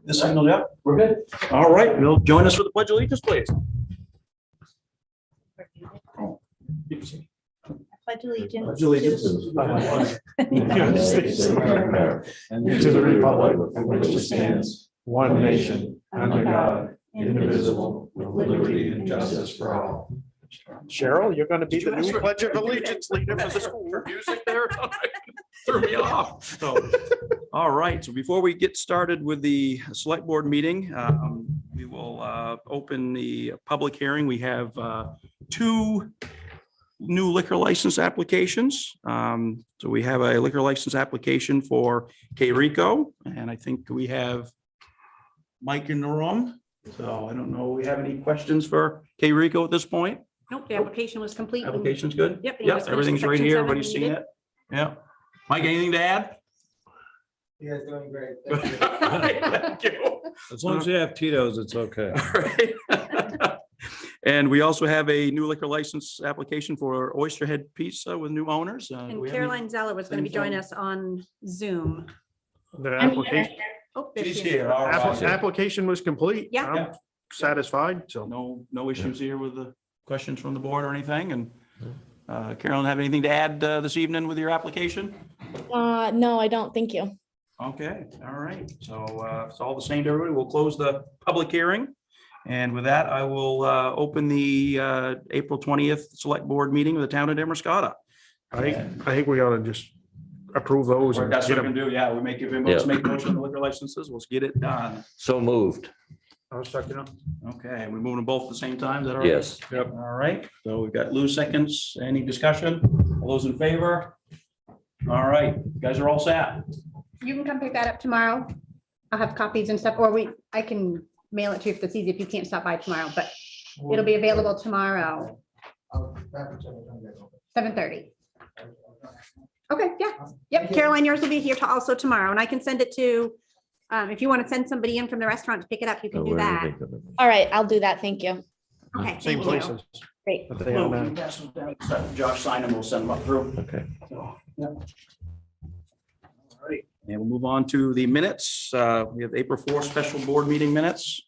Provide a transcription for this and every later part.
This signal, yeah, we're good. All right, you'll join us for the Pledge of Allegiance, please. Pledge allegiance. Pledge allegiance to the United States of America and to the republic for which it stands, one nation, under God, indivisible, with liberty and justice for all. Cheryl, you're going to be the new Pledge of Allegiance leader for the school. Music there threw me off. So, all right, so before we get started with the select board meeting, we will open the public hearing. We have two new liquor license applications. So we have a liquor license application for K Rico, and I think we have Mike in the room. So I don't know, we have any questions for K Rico at this point? Nope, the application was complete. Application's good? Yep. Yep, everything's right here. Everybody's seen it. Yeah. Mike, anything to add? You guys doing great. Thank you. As long as you have Tito's, it's okay. All right. And we also have a new liquor license application for Oysterhead Pizza with new owners. Do And we have any- Caroline Zeller was going to be joining us on Zoom. The application, Oh, there She's she is. here. All right. application was complete. Yeah. I'm satisfied, so. No issues here with the questions from the board or anything. And Carolyn, have anything to add this evening with your application? No, I don't. Thank you. Okay, all right. So it's all the same to everybody. We'll close the public hearing. And with that, I will open the April 20th select board meeting of the town of Damascotta. I think we ought to just approve those. and That's get what we can them. do. Yeah, we make it, let's make motion on the liquor licenses. Let's get it done. So moved. I'll second it. Okay, we're moving them both at the same time. Is that all right? Yes. Yep. All right, so we've got Lou seconds. Any discussion? All those in favor? All right, you guys are all set. You can come pick that up tomorrow. I'll have copies and stuff, or I can mail it to you if that's easy, if you can't stop by tomorrow, but it'll be available tomorrow, 7:30. Okay, yeah, yep, Caroline, yours will be here also tomorrow, and I can send it to, if you want to send somebody in from the restaurant to pick it up, you can do that. All right, I'll do that. Thank you. Okay, Same thank you. places. Great. that they are now. Josh sign them, we'll send them up through. Okay. So, yeah. All right, and we'll move on to the minutes. We have April 4th special board meeting minutes.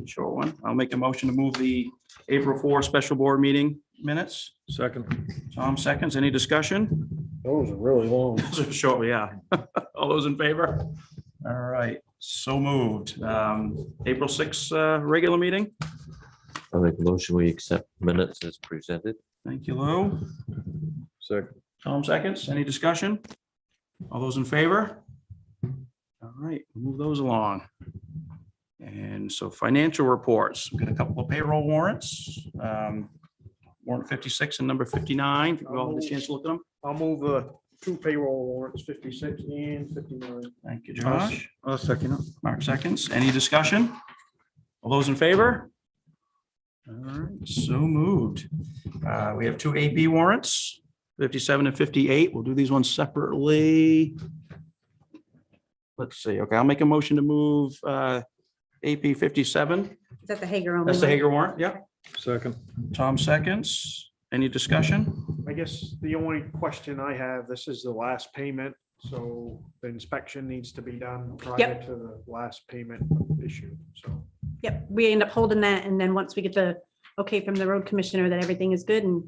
Short one. I'll make a motion to move the April 4th special board meeting minutes. Second. Tom seconds. Any discussion? Those are really long. Shortly, yeah. All those in favor? All right, so moved. April 6th regular meeting. I'll make a motion, we accept minutes as presented. Thank you, Lou. Second. Tom seconds. Any discussion? All those in favor? All right, move those along. And so financial reports, we've got a couple of payroll warrants. Warrant 56 and number 59. If you all had a chance to look at them. I'll move the two payroll warrants, 56 and 59. Thank you, Josh. I'll second it. Mark seconds. Any discussion? All those in favor? All right, so moved. We have two AP warrants, 57 and 58. We'll do these ones separately. Let's see. Okay, I'll make a motion to move AP 57. Is that the Hager only? That's the one? Hager warrant. Yeah. Second. Tom seconds. Any discussion? I guess the only question I have, this is the last payment, so the inspection needs to be done prior Yep. to the last payment issue, so. Yep, we end up holding that, and then once we get the okay from the road commissioner that everything is good, and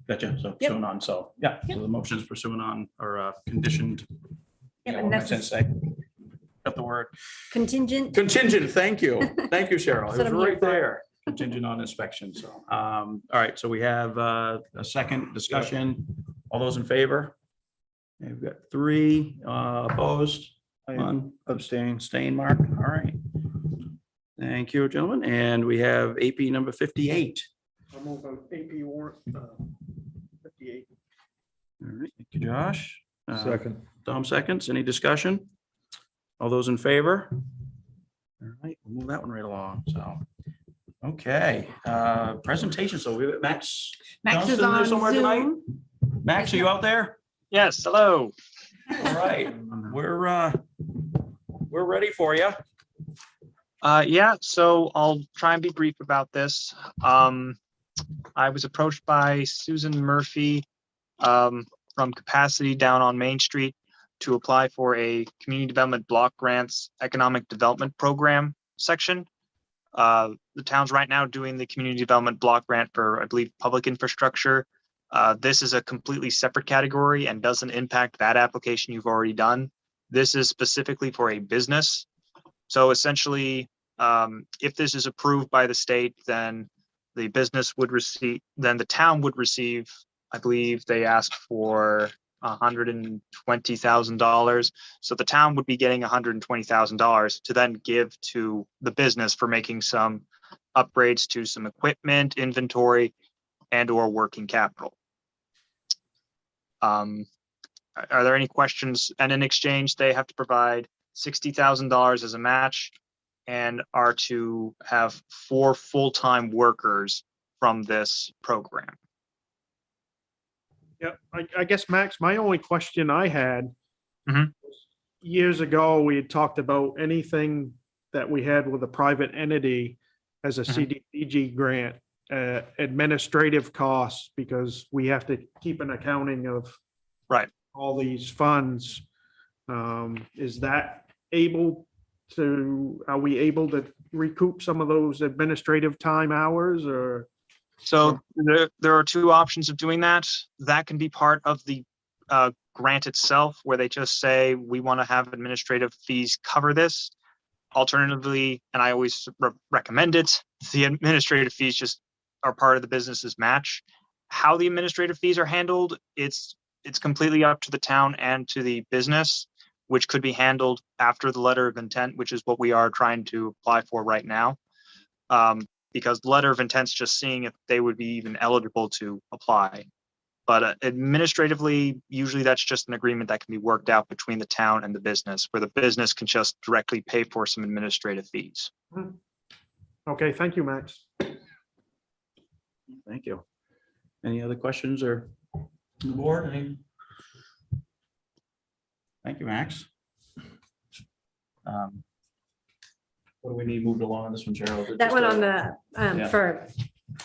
Gotcha. So Yep. pursuant on. So yeah, Yep. so the motion is pursuant on or conditioned. Yep, Yeah, and what am I that's trying to say? Got the word. contingent. Contingent, thank you. Thank you, Cheryl. It That's what was I'm here right for. there. Contingent on inspection, so, all right, so we have a second discussion. All those in favor? Okay, we've got three opposed, one abstain, Mark, all right. Thank you, gentlemen, and we have AP number 58. I'll move on AP warrant 58. All right, thank you, Josh. Second. Tom seconds, any discussion? All those in favor? All right, we'll move that one right along, so. Okay, presentation, so we have Max. Max is Johnston there on somewhere tonight? Zoom. Max, are you out there? Yes, hello. All right, we're ready for you. Yeah, so I'll try and be brief about this. I was approached by Susan Murphy from Capacity down on Main Street to apply for a Community Development Block Grants Economic Development Program section. The town's right now doing the Community Development Block Grant for, I believe, public infrastructure. This is a completely separate category and doesn't impact that application you've already done. This is specifically for a business. So essentially, if this is approved by the state, then the business would receive, then the town would receive, I believe they asked for $120,000. So the town would be getting $120,000 to then give to the business for making some upgrades to some equipment, inventory, and or working capital. Are there any questions? And in exchange, they have to provide $60,000 as a match and are to have 4 full-time workers from this program. Yeah, I guess, Max, my only question I had, Mhm. years ago, we had talked about anything that we had with a private entity as a Mhm. CDBG grant, administrative costs, because we have to keep an accounting of Right. all these funds. Is that able to, are we able to recoup some of those administrative time hours, or? So there are 2 options of doing that. That can be part of the grant itself, where they just say, we want to have administrative fees cover this. Alternatively, and I always recommend it, the administrative fees just are part of the business's match. How the administrative fees are handled, it's completely up to the town and to the business, which could be handled after the letter of intent, which is what we are trying to apply for right now. Because the letter of intent's just seeing if they would be even eligible to apply. But administratively, usually that's just an agreement that can be worked out between the town and the business, where the business can just directly pay for some administrative fees. Okay, thank you, Max. Thank you. Any other questions or on the board? Thank you, Max. What do we need moved along on this one, Cheryl? That one on the, Yeah. for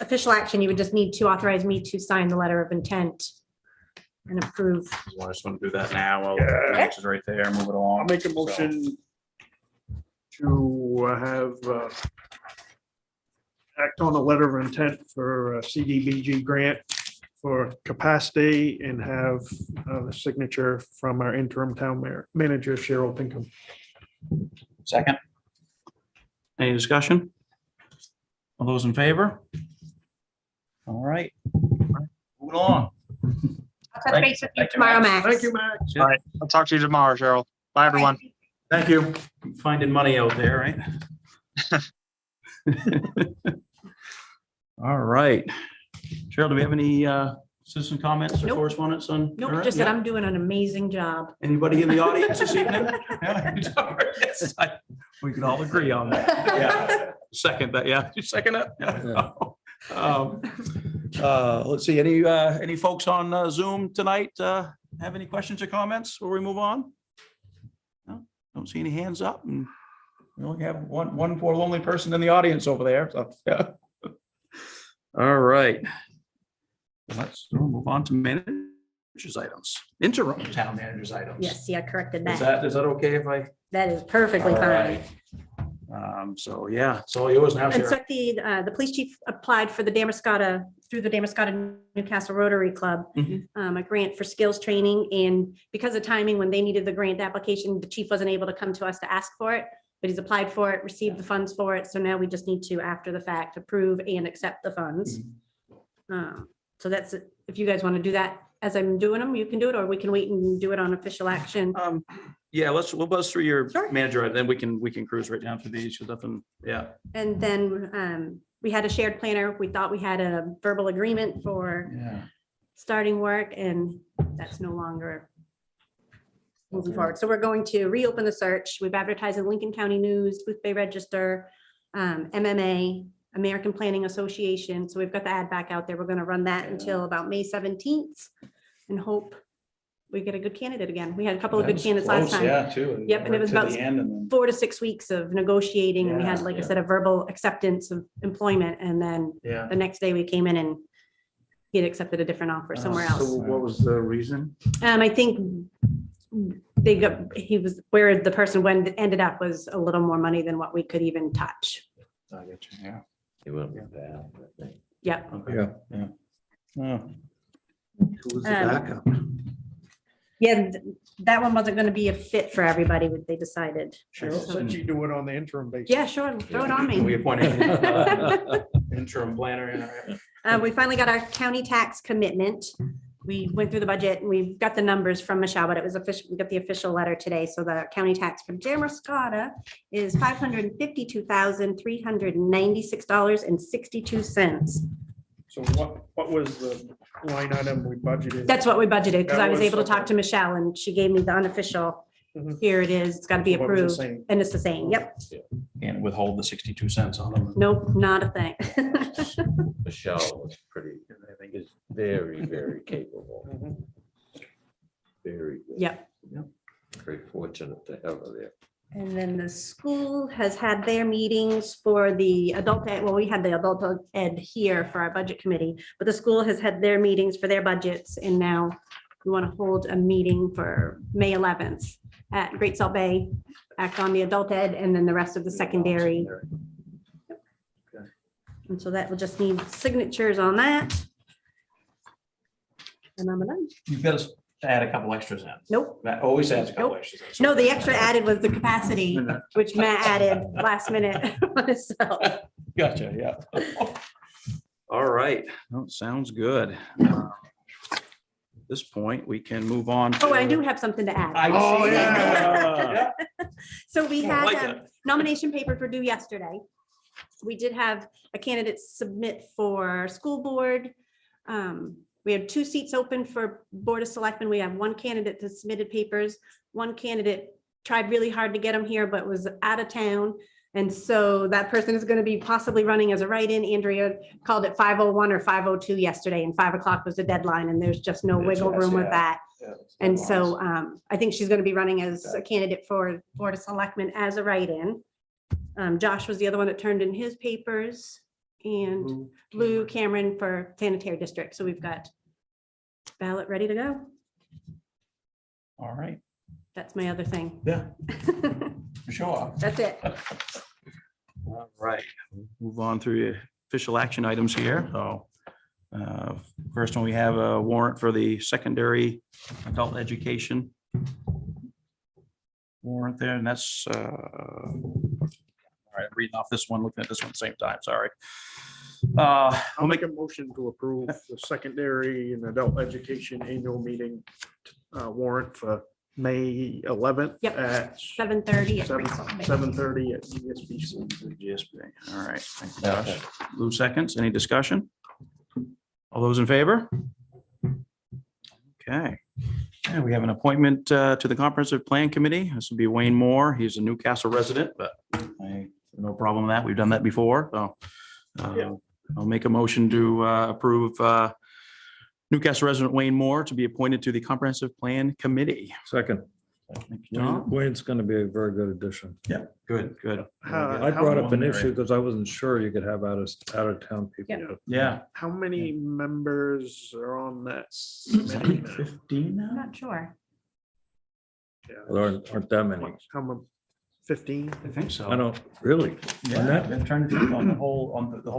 official action, you would just need to authorize me to sign the letter of intent and approve. I just want to do that now. While Yeah. Max is right there, move it along. I'll make a motion to have act on a letter of intent for a CDBG grant for capacity and have the signature from our interim town manager, Cheryl Pinkham. Second. Any discussion? All those in favor? All right. Move along. I'll touch Right. base with you Thank you, tomorrow, Max. Max. Thank you, Max. Yeah. All right, I'll talk to you tomorrow, Cheryl. Bye, everyone. Thank you. Finding money out there, right? All right. Cheryl, do we have any citizen comments or Nope. correspondence on? Nope, all right, just that yeah. I'm doing an amazing job. Anybody in the audience this evening? Yeah, yes, we can all agree on that. Yeah. Second that, yeah. You second it? Yeah. Let's see, any folks on Zoom tonight have any questions or comments before we move on? No, don't see any hands up, and we only have one poor lonely person in the audience over there, so, yeah. All right. Let's move on to managers items, interim town managers items. Yes, yeah, I corrected Is that. that okay if I? That is perfectly All fine. right. So yeah, it's all yours now, And so Sarah. the police chief applied for the Damascotta, through the Damascotta Newcastle Rotary Club, Mhm. a grant for skills training. And because of timing, when they needed the grant application, the chief wasn't able to come to us to ask for it, but he's applied for it, received the funds for it. So now we just need to, after the fact, approve and accept the funds. So that's, if you guys want to do that as I'm doing them, you can do it, or we can wait and do it on official action. Yeah, we'll buzz through your Sure. manager, and then we can cruise right down through these, because nothing, yeah. And then we had a shared planner. We thought we had a verbal agreement for Yeah. starting work, and that's no longer moving forward. So we're going to reopen the search. We've advertised in Lincoln County News, Booth Bay Register, MMA, American Planning Association. So we've got the ad back out there. We're going to run that until about May 17th and hope we get a good candidate again. We had a couple of good candidates last time. Yeah, too. Yep, and it was right to about the end, and then- 4 to 6 weeks of negotiating, and we had, Yeah, like I yeah. said, a verbal acceptance of employment. And then Yeah. the next day we came in and he had accepted a different offer somewhere So else. What was the reason? I think they got, he was, where the person went, ended up was a little more money than what we could even touch. I get you, yeah. It won't be bad, I think. Yep. Okay. Yeah. Oh, Who's the backup? Yeah, that one wasn't gonna be a fit for everybody, what they decided. Cheryl said she'd do it on the interim basis. Yeah, sure, throw it on We me. appointed interim planner. We finally got our county tax commitment. We went through the budget and we got the numbers from Michelle, but it was official, we got the official letter today. So the county tax for Damascotta is $552,396.62. So what was the line item we budgeted? That's what we budgeted, because That I was was able to talk okay. to Michelle and she gave me the unofficial. Mhm. Here it is, it's got to be What was the approved, same? and it's the same. Yep, And withhold the 62 cents on them. nope, not a thing. Michelle was pretty, I think is very, very capable. Mhm. Very good. Yep. Very fortunate to have her there. And then the school has had their meetings for the adult ed, well, we had the adult ed here for our budget committee, but the school has had their meetings for their budgets, and now we want to hold a meeting for May 11th at Great Salt Bay, act on the adult ed, and then the rest of the secondary. And so that will just need signatures on that. And I'm done. You've got to add a couple extras in. Nope. That always adds a couple Nope. extras. in. No, the extra added was the capacity, which Matt added last minute. So, Gotcha, yeah. All right, no, sounds good. At this point, we can move on. oh, to- I do have something to add. I Oh, see yeah. that. So we I like had that. nomination papers were due yesterday. We did have a candidate submit for school board. We have 2 seats open for Board of Selectmen. We have 1 candidate that submitted papers. 1 candidate tried really hard to get him here, but was out of town. And so that person is going to be possibly running as a write-in. Andrea called it 5:01 or 5:02 yesterday, and 5 o'clock was the deadline, and there's just no wiggle room with that. And so I think she's going to be running as a candidate for Board of Selectmen as a write-in. Josh was the other one that turned in his papers, and Lou Cameron for sanitary district. So we've got ballot ready to go. All right, That's my other thing. yeah, for sure. That's it. All right, move on through the official action items here. So first one, we have a warrant for the secondary adult education warrant there, and that's all right, reading off this one, looking at this one at the same time, sorry. I'll make a motion to approve the secondary and adult education annual meeting warrant for May 11th. Yep. At 7:30 at Great Salt Bay. 7:30 at ESBC. All right, thank you, Josh. Lou seconds, any discussion? All those in favor? Okay, and we have an appointment to the Comprehensive Plan Committee. This will be Wayne Moore. He's a Newcastle resident, but I no problem with that. We've done that before, so Yeah. I'll make a motion to approve Newcastle resident Wayne Moore to be appointed to the Comprehensive Plan Committee. Second, Thank you, Tom. Wayne's gonna be a very good addition. Good, good. I brought up an How- issue because I wasn't sure you could have out of town people. Yep. Yeah. How many members are on that? Is that committee now? 15 I'm now? not sure. Yeah. There aren't that many. How many? 15? I think so. I don't, really? Yeah, On that? I'm trying to think on the whole,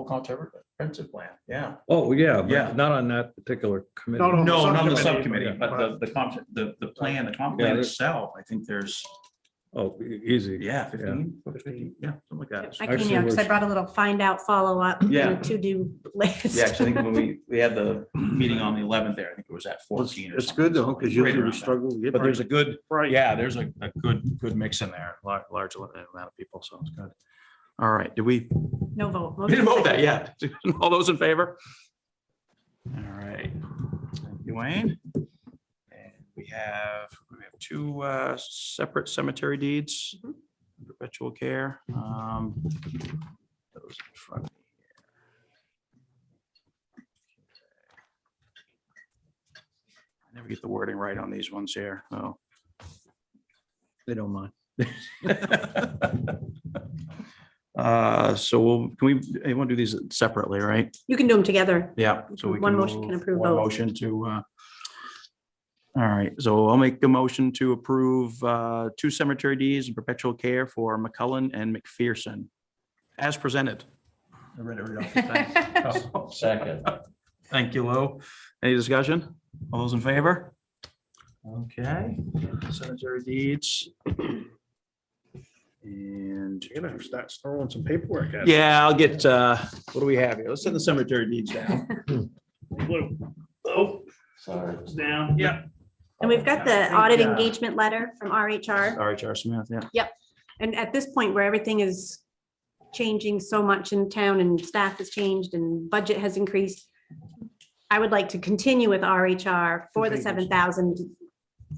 comprehensive plan, yeah. Oh, yeah, Yeah. but not on that particular committee. No, no. No, not the subcommittee, subcommittee, but the plan, the comp Yeah, plan there's- itself, I think there's, Oh, easy. yeah, 15, 15, yeah, something like that. I can, Actually, because I we're- brought a little find out, follow up, Yeah. to do list. Yeah, actually, I think when we had the meeting on the 11th there, I think it was at 14 or It's something. good though, so because right usually around we that. struggle to get. But there's a good, Right. yeah, there's a good mix in there, large amount of people, so it's good. All right, did we No vote. We didn't vote that yet. All those in favor? All right. Thank you, Wayne. And we have 2 separate cemetery deeds, perpetual care. Those in front of me here. I never get the wording right on these ones here. Oh. They don't mind. So you want to do these separately, right? You can do them together. Yeah. So we One can motion can move approve one both. motion to All right, so I'll make a motion to approve 2 cemetery deeds in perpetual care for McCullen and McPherson as presented. I read it right off the thing. Oh, Second. Thank you, Lou. Any discussion? All those in favor? Okay, cemetery deeds. And You're gonna have to start throwing some paperwork at us. yeah, I'll get, what do we have here? Let's send the cemetery deeds down. Oh, Sorry. it's down, yeah. And we've got the I think, audit engagement letter from RHR. RHR Smith, yeah. And at this point where everything is changing so much in town and staff has changed and budget has increased, I would like to continue with RHR for the 7,000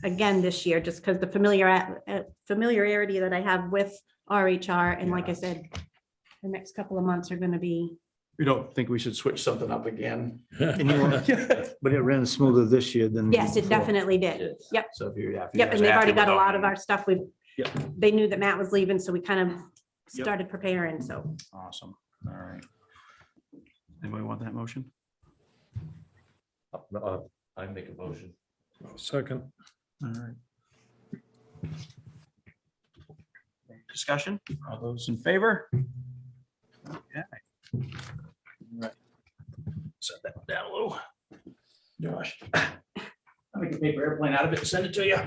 again this year, just because the familiarity that I have with RHR. And like I said, the next couple of months are going to be, We don't think we should switch something up again. But it ran smoother this year than. yes, it before. definitely did. Yes. Yep. So if you're. Yep. And they've already got a lot of our stuff. Yep. They knew that Matt was leaving, so we kind of Yep. started preparing. So Awesome. All right. Anybody want that motion? I make a motion. Second. All right. Discussion? All those in favor? Okay. All right. Set that one down a little. Josh. I'll make a paper airplane out of it and send it to you.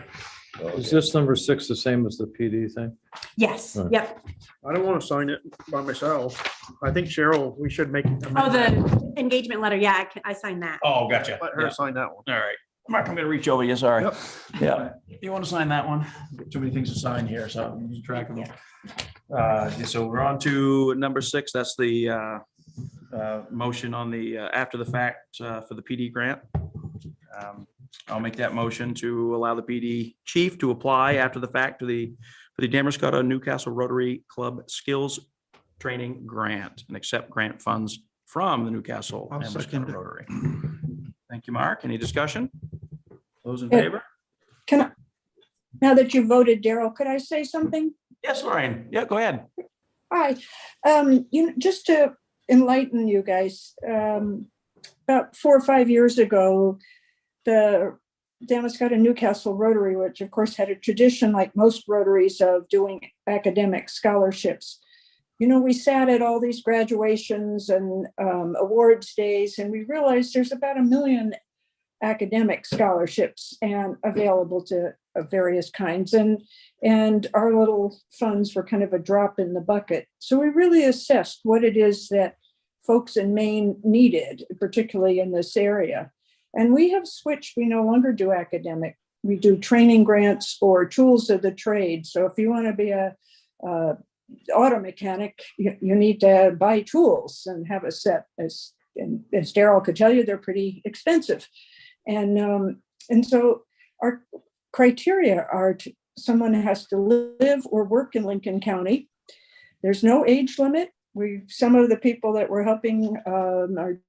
Is this number 6 the same as the PD thing? yes, Right. yep. I don't want to sign it by myself. I think Cheryl, we should make. Oh, the engagement letter. Yeah, I signed that. Oh, gotcha. Let her sign that one. All right. Mark, I'm gonna reach over you, sorry. Yep. Yeah, you want to sign that one? Too many things to sign here, so I'm losing track of them. So we're on to number 6. That's the motion on the after the fact for the PD grant. I'll make that motion to allow the PD chief to apply after the fact to for the Damascotta Newcastle Rotary Club Skills Training Grant and accept grant funds from the Newcastle I'll second Damascotta it. Rotary. Thank you, Mark. Any discussion? Those in Yeah. favor? Can I, now that you voted, Daryl, could I say something? Yes, Lorraine. Yeah, go ahead. Hi, just to enlighten you guys, about 4 or 5 years ago, the Damascotta Newcastle Rotary, which of course had a tradition like most Rotaries of doing academic scholarships. We sat at all these graduations and awards days, and we realized there's about 1 million academic scholarships and available to of various kinds. And our little funds were kind of a drop in the bucket. So we really assessed what it is that folks in Maine needed, particularly in this area. And we have switched. We no longer do academic. We do training grants or tools of the trade. So if you want to be a auto mechanic, you need to buy tools and have a set. As Daryl could tell you, they're pretty expensive. And so our criteria are someone has to live or work in Lincoln County. There's no age limit. Some of the people that we're helping are,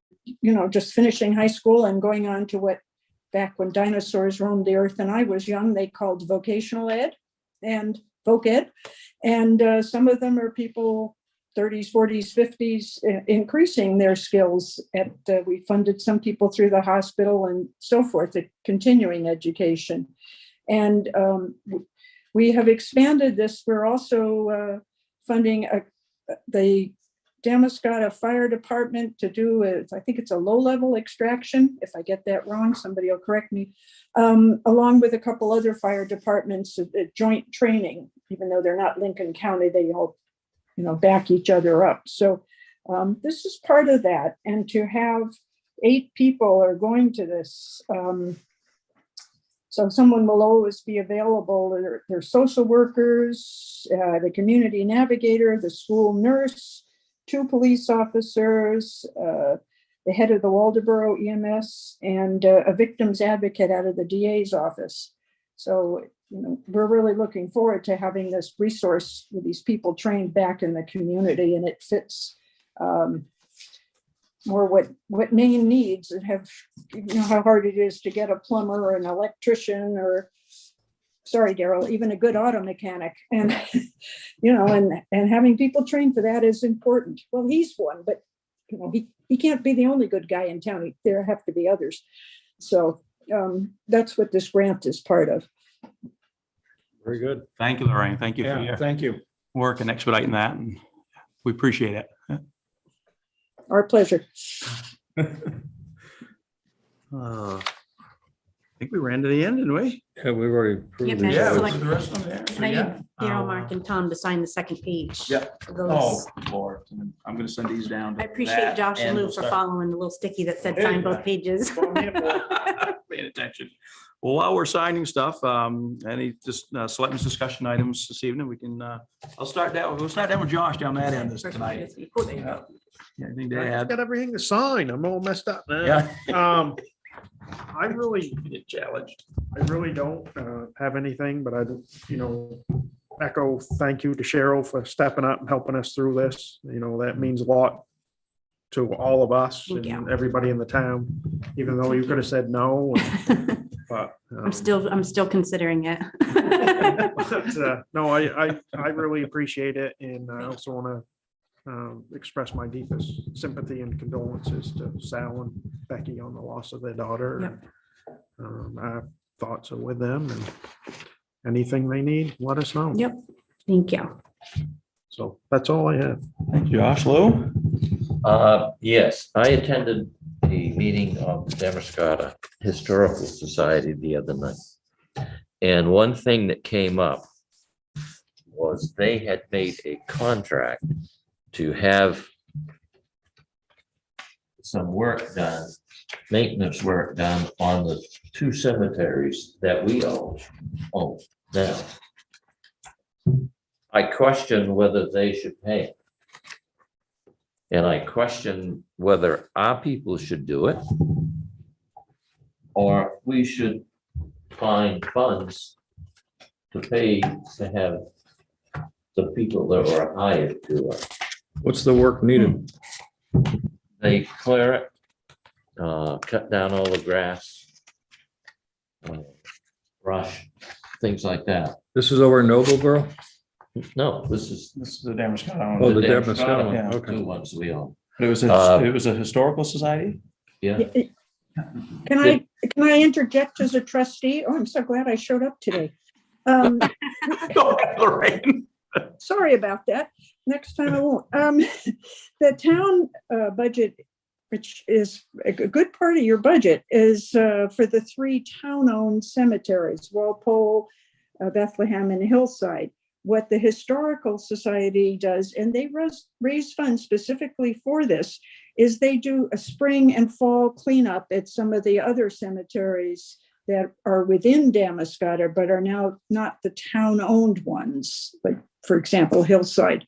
just finishing high school and going on to what back when dinosaurs roamed the earth and I was young, they called vocational ed and voc ed. And some of them are people 30s, 40s, 50s, increasing their skills. We funded some people through the hospital and so forth, at continuing education. And we have expanded this. We're also funding the Damascotta Fire Department to do, I think it's a low-level extraction. If I get that wrong, somebody will correct me. Along with a couple other fire departments, joint training, even though they're not Lincoln County, they all back each other up. So this is part of that. And to have 8 people are going to this, so someone will always be available. They're social workers, the community navigator, the school nurse, 2 police officers, the head of the Waldoboro EMS, and a victims advocate out of the DA's office. So we're really looking forward to having this resource with these people trained back in the community, and it fits more what Maine needs, and have, how hard it is to get a plumber or an electrician or, sorry, Daryl, even a good auto mechanic. And, and having people trained for that is important. Well, he's one, but he can't be the only good guy in town. There have to be others. So That's what this grant is part of. Very good. Thank you, Lorraine. Thank you for Yeah, your thank you. work and expediting that. And we appreciate it. Our pleasure. I think we ran to the end, didn't we? Yeah, we've already approved Yep, these. Yeah, Yeah, select- was the rest of them there? So, And I yeah. need Daryl, I'll, Mark, and Tom to sign the second page. Yeah. of Oh, those. Lord. I'm gonna send these down. to I appreciate that, Josh and and Lou we'll for start following the little sticky that said There sign you go. both pages. Paying attention. Well, while we're signing stuff, any just selectmen's discussion items this evening, we can, we'll start down with Josh down that end this First one tonight. is you. Cool, there you go. Yeah, anything to I just add? got everything to sign. I'm all messed up now. Yeah. I really, Get challenged. I really don't have anything, but I, echo thank you to Cheryl for stepping up and helping us through this. That means a lot to all of us Thank and you. everybody in the town, even though you could have said no. But I'm still considering it. but, no, I really appreciate it. And I also want to express my deepest sympathy and condolences to Sal and Becky on the loss of their daughter. Yep. Our thoughts are with them, and anything they need, let us know. Yep. Thank you. So that's all I have. Thank you, Josh. Lou? Yes, I attended the meeting of the Damascotta Historical Society the other night. And one thing that came up was they had made a contract to have some work done, maintenance work done on the two cemeteries that we own now. I question whether they should pay it. And I question whether our people should do it, or we should find funds to pay to have the people that were hired to do it. What's the work needed? They clear it, cut down all the grass, brush, things like that. This is over in Noblesboro? No, this is This is the Damascotta. Oh, the Damascotta, Damascotta one, yeah. okay. two ones we own. It was it was a historical society? Yeah, Can I interject as a trustee? Oh, I'm so glad I showed up today. Go ahead, Lorraine. Sorry about that. Next time I won't. The town budget, which is a good part of your budget, is for the 3 town-owned cemeteries, Walpole, Bethlehem, and Hillside. What the Historical Society does, and they raise funds specifically for this, is they do a spring and fall cleanup at some of the other cemeteries that are within Damascotta, but are now not the town-owned ones, like, for example, Hillside.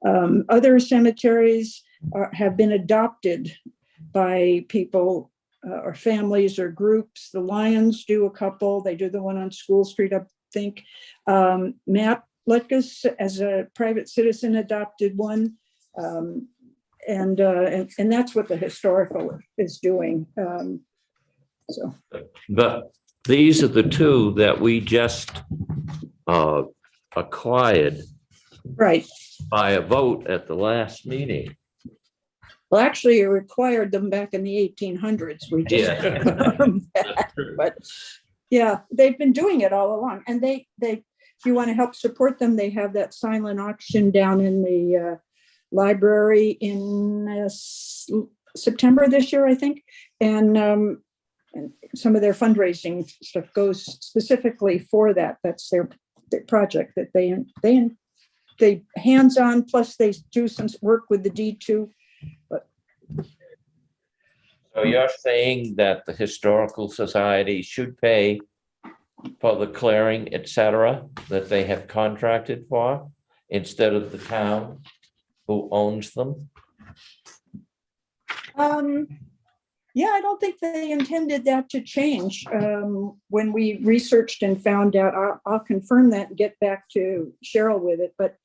Other cemeteries have been adopted by people or families or groups. The Lions do a couple. They do the one on School Street, I think. Matt Lutkus, as a private citizen, adopted one. And that's what the historical is doing. So. but these are the two that we just acquired Right. by a vote at the last meeting. Well, actually, it required them back in the 1800s. We just. That's true. But yeah, they've been doing it all along. And they, if you want to help support them, they have that silent auction down in the library in September this year, I think. And some of their fundraising stuff goes specifically for that. That's their project that they hands-on, plus they do some work with the D2. But So you're saying that the Historical Society should pay for the clearing, et cetera, that they have contracted for, instead of the town who owns them? Yeah, I don't think they intended that to change. When we researched and found out, I'll confirm that and get back to Cheryl with it, but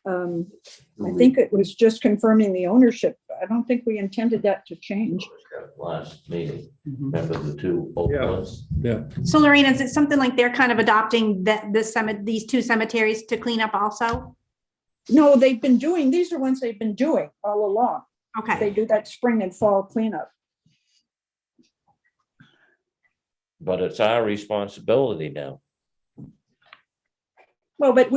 I think it was just confirming the ownership. I don't think we intended that to change. Last meeting, remember the two old Yeah. ones? Yeah. So Lorraine, is it something like they're kind of adopting these 2 cemeteries to clean up also? No, these are ones they've been doing all along. They Okay. do that spring and fall cleanup. but it's our responsibility now. Well, but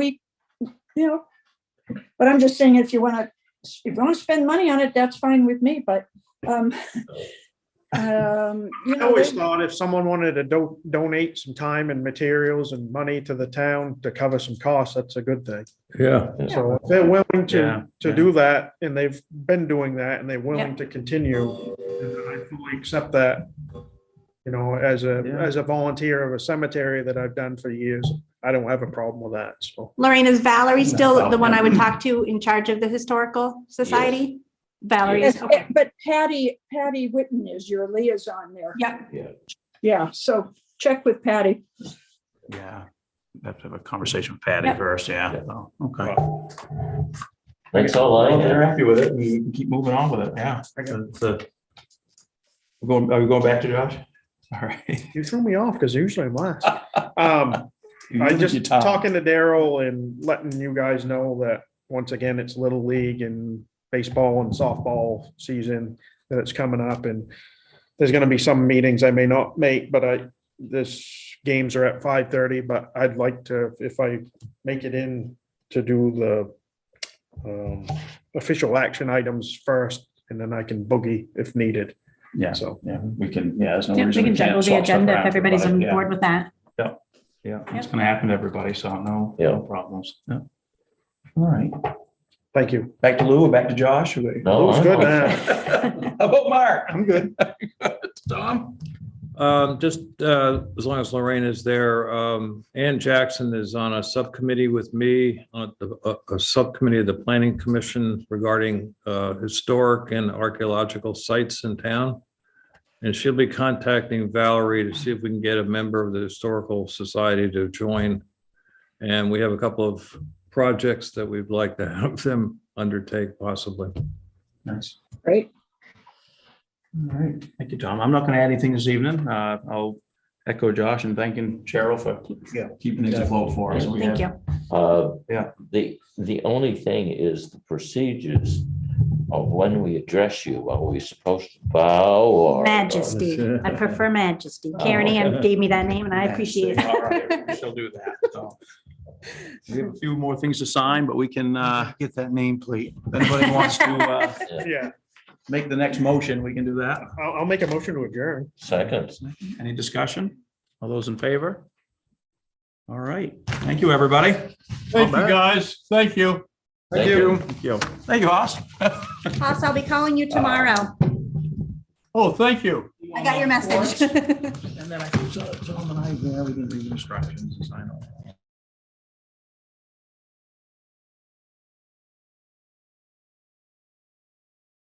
but I'm just saying, if you want to spend money on it, that's fine with me, but, I always thought if someone wanted to donate some time and materials and money to the town to cover some costs, that's a good thing. Yeah. So if they're willing Yeah, to do that, and they've been doing that, and they're willing Yep. to continue, then I fully accept that. As a volunteer of a cemetery that I've done for years, I don't have a problem with that, so. Lorraine, is Valerie still the one I would talk to in charge of the Historical Society? Valerie is, okay. But Patty Whitten is your liaison there. Yep. Yeah, so check with Patty. Yeah. Have to have a conversation with Patty Yep. first, yeah. Oh, okay. That's all I Well, if they're have. happy with it, we can keep moving on with it, yeah. Are we going back to Josh? All right. You threw me off because usually I'm last. I just talking to Daryl and letting you guys know that once again, it's Little League and baseball and softball season that it's coming up, and there's gonna be some meetings I may not make, but this games are at 5:30, but I'd like to, if I make it in, to do the official action items first, and then I can boogie if needed. Yeah, So yeah, we can, yeah, there's no Yep, reason. we can can't juggle the swap stuff agenda around if for everybody's on everybody. board with that. Yeah, it's gonna happen to everybody, so no Yeah. problems. Yeah. All right, thank you. back to Lou or back to Josh? No, It was good. How about Mark? I'm good. Tom? Just as long as Lorraine is there, Ann Jackson is on a subcommittee with me on a subcommittee of the Planning Commission regarding historic and archaeological sites in town. And she'll be contacting Valerie to see if we can get a member of the Historical Society to join. And we have a couple of projects that we'd like to have them undertake possibly. Nice. Great. All right, thank you, Tom. I'm not gonna add anything this evening. I'll echo Josh and thanking Cheryl for keeping things afloat for us. We Thank have- you. Yeah. The only thing is the procedures of when we address you. Are we supposed to bow or? Majesty. I prefer Majesty. Karen Ann gave me that name and I appreciate All it. right, she'll do that. So, we have a few more things to sign, but we can get that nameplate. If anybody wants to Yeah, make the next motion, we can do that. I'll make a motion to adjourn. Second. Any discussion? All those in favor? All right. Thank you, everybody. Thank you, guys. Thank you. Thank you. Thank you. Thank you, Hoss. Hoss, I'll be calling you tomorrow. Oh, thank you. I got your message. And then I think so, Tom and I, we didn't read the instructions and sign off.